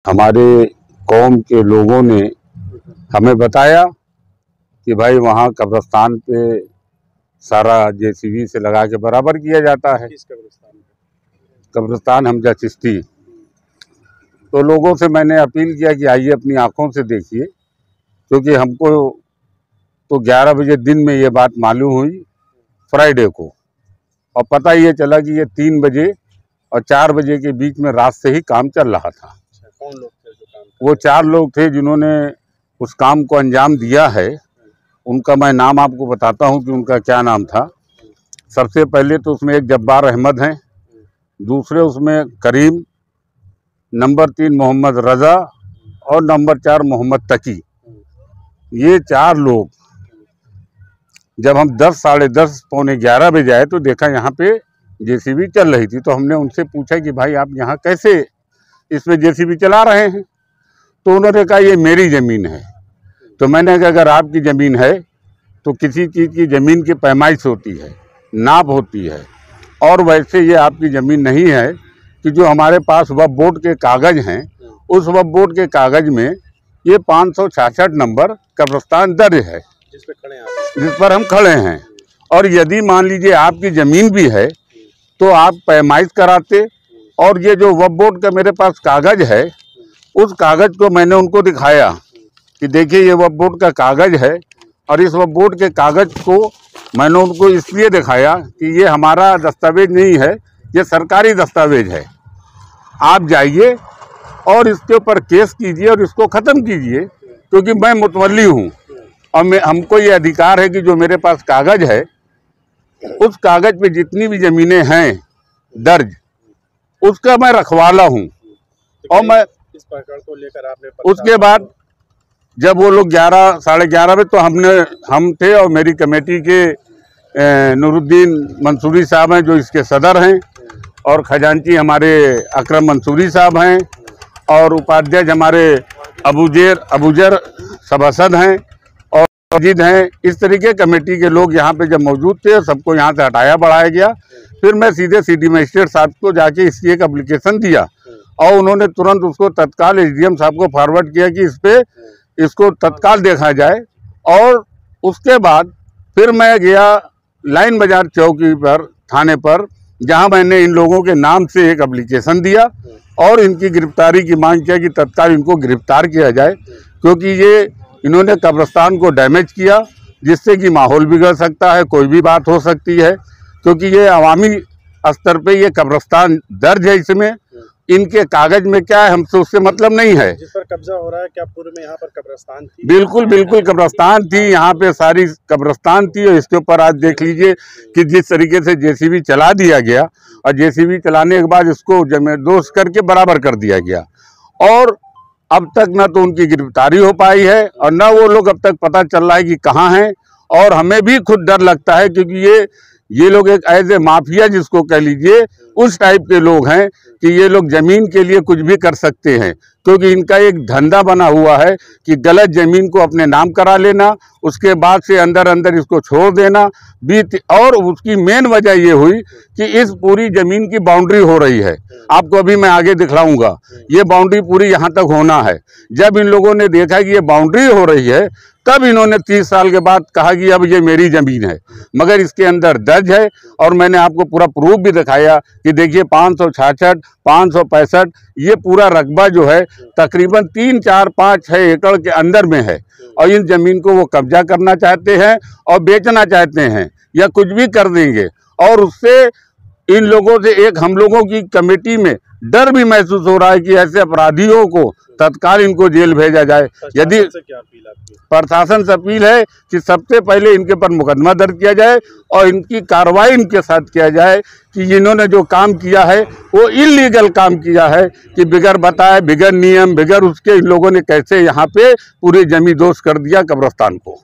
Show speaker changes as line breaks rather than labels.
हमारे कौम के लोगों ने हमें बताया कि भाई वहाँ कब्रिस्तान पे सारा जेसीबी से लगा के बराबर किया जाता है।
किस कब्रिस्तान में?
कब्रिस्तान हमजा चिश्ती। तो लोगों से मैंने अपील किया कि आइए अपनी आंखों से देखिए, क्योंकि हमको तो 11 बजे दिन में ये बात मालूम हुई फ्राइडे को, और पता ये चला कि ये 3 बजे और 4 बजे के बीच में रात से ही काम चल रहा था।
कौन लोग थे जो काम?
वो 4 लोग थे जिन्होंने उस काम को अंजाम दिया है। उनका मैं नाम आपको बताता हूँ कि उनका क्या नाम था। सबसे पहले तो उसमें एक जब्बार अहमद हैं, दूसरे उसमें करीम, नंबर 3 मोहम्मद रज़ा और नंबर 4 मोहम्मद तकी। ये 4 लोग जब हम 10, साढ़े 10, पौने 11 बजे आए तो देखा यहाँ पे जेसीबी चल रही थी। तो हमने उनसे पूछा कि भाई आप यहाँ कैसे इसमें जेसीबी चला रहे हैं? तो उन्होंने कहा ये मेरी ज़मीन है। तो मैंने कहा अगर आपकी ज़मीन है तो किसी चीज़ की ज़मीन की पैमाइश होती है, नाप होती है, और वैसे ये आपकी ज़मीन नहीं है कि जो हमारे पास वक्फ बोर्ड के कागज़ हैं, उस वक्फ बोर्ड के कागज़ में ये 566 नंबर कब्रिस्तान दर्ज है जिस पर हम खड़े हैं। और यदि मान लीजिए आपकी ज़मीन भी है तो आप पैमाइश कराते, और ये जो वक्फ बोर्ड का मेरे पास कागज़ है उस कागज़ को मैंने उनको दिखाया कि देखिए ये वक्फ बोर्ड का कागज़ है, और इस वक्फ बोर्ड के कागज़ को मैंने उनको इसलिए दिखाया कि ये हमारा दस्तावेज नहीं है, ये सरकारी दस्तावेज है। आप जाइए और इसके ऊपर केस कीजिए और इसको ख़त्म कीजिए, क्योंकि मैं मुतवल्ली हूँ और हमको ये अधिकार है कि जो मेरे पास कागज़ है उस कागज़ पे जितनी भी ज़मीनें हैं दर्ज, उसका मैं रखवाला हूँ। और मैं
इस प्रकरण को लेकर आपने
उसके बाद जब वो लोग 11, साढ़े 11 बजे, तो हम थे और मेरी कमेटी के नूरुद्दीन मंसूरी साहब हैं जो इसके सदर हैं, और खजांची हमारे अकरम मंसूरी साहब हैं, और उपाध्यक्ष हमारे अबूजर सभासद हैं और मजीद हैं। इस तरीके कमेटी के लोग यहाँ पे जब मौजूद थे, सबको यहाँ से हटाया बढ़ाया गया। फिर मैं सीधे सिटी मजिस्ट्रेट साहब को जाके इसकी एक एप्लीकेशन दिया, और उन्होंने तुरंत उसको तत्काल एसडीएम साहब को फॉरवर्ड किया कि इसको तत्काल देखा जाए। और उसके बाद फिर मैं गया लाइन बाजार चौकी पर, थाने पर, जहां मैंने इन लोगों के नाम से एक एप्लीकेशन दिया और इनकी गिरफ्तारी की मांग किया कि तत्काल इनको गिरफ्तार किया जाए, क्योंकि ये इन्होंने कब्रिस्तान को डैमेज किया, जिससे कि माहौल बिगड़ सकता है, कोई भी बात हो सकती है, क्योंकि ये अवामी स्तर पे ये कब्रिस्तान दर्ज है। इसमें इनके कागज में क्या है हमसे उससे मतलब नहीं है।
जिस पर कब्जा हो रहा है, क्या पूर्व में यहाँ पर कब्रिस्तान थी?
बिल्कुल बिल्कुल कब्रिस्तान थी, यहाँ पे सारी कब्रिस्तान थी। और इसके ऊपर आज देख लीजिए कि जिस तरीके से जेसीबी चला दिया गया, और जेसीबी चलाने के बाद इसको जमींदोज करके बराबर कर दिया गया, और अब तक न तो उनकी गिरफ्तारी हो पाई है और न वो लोग अब तक पता चल रहा है कि कहाँ हैं। और हमें भी खुद डर लगता है, क्योंकि ये लोग एक एज ए माफिया जिसको कह लीजिए उस टाइप के लोग हैं कि ये लोग ज़मीन के लिए कुछ भी कर सकते हैं, क्योंकि इनका एक धंधा बना हुआ है कि गलत ज़मीन को अपने नाम करा लेना, उसके बाद से अंदर अंदर इसको छोड़ देना। और उसकी मेन वजह ये हुई कि इस पूरी ज़मीन की बाउंड्री हो रही है, आपको अभी मैं आगे दिखलाऊंगा। ये बाउंड्री पूरी यहाँ तक होना है। जब इन लोगों ने देखा कि ये बाउंड्री हो रही है, तब इन्होंने 30 साल के बाद कहा कि अब ये मेरी ज़मीन है, मगर इसके अंदर दर्ज है। और मैंने आपको पूरा प्रूफ भी दिखाया कि देखिए 566, 565, ये पूरा रकबा जो है तकरीबन 3, 4, 5, 6 एकड़ के अंदर में है। और इन ज़मीन को वो कब्जा करना चाहते हैं और बेचना चाहते हैं, या कुछ भी कर देंगे। और उससे इन लोगों से एक हम लोगों की कमेटी में डर भी महसूस हो रहा है कि ऐसे अपराधियों को तत्काल इनको जेल भेजा जाए। यदि प्रशासन से अपील है कि सबसे पहले इनके पर मुकदमा दर्ज किया जाए और इनकी कार्रवाई इनके साथ किया जाए कि जिन्होंने जो काम किया है वो इलीगल काम किया है, कि बिगर बताए, बिगर नियम, बिगर उसके इन लोगों ने कैसे यहाँ पे पूरी जमींदोज कर दिया कब्रिस्तान को।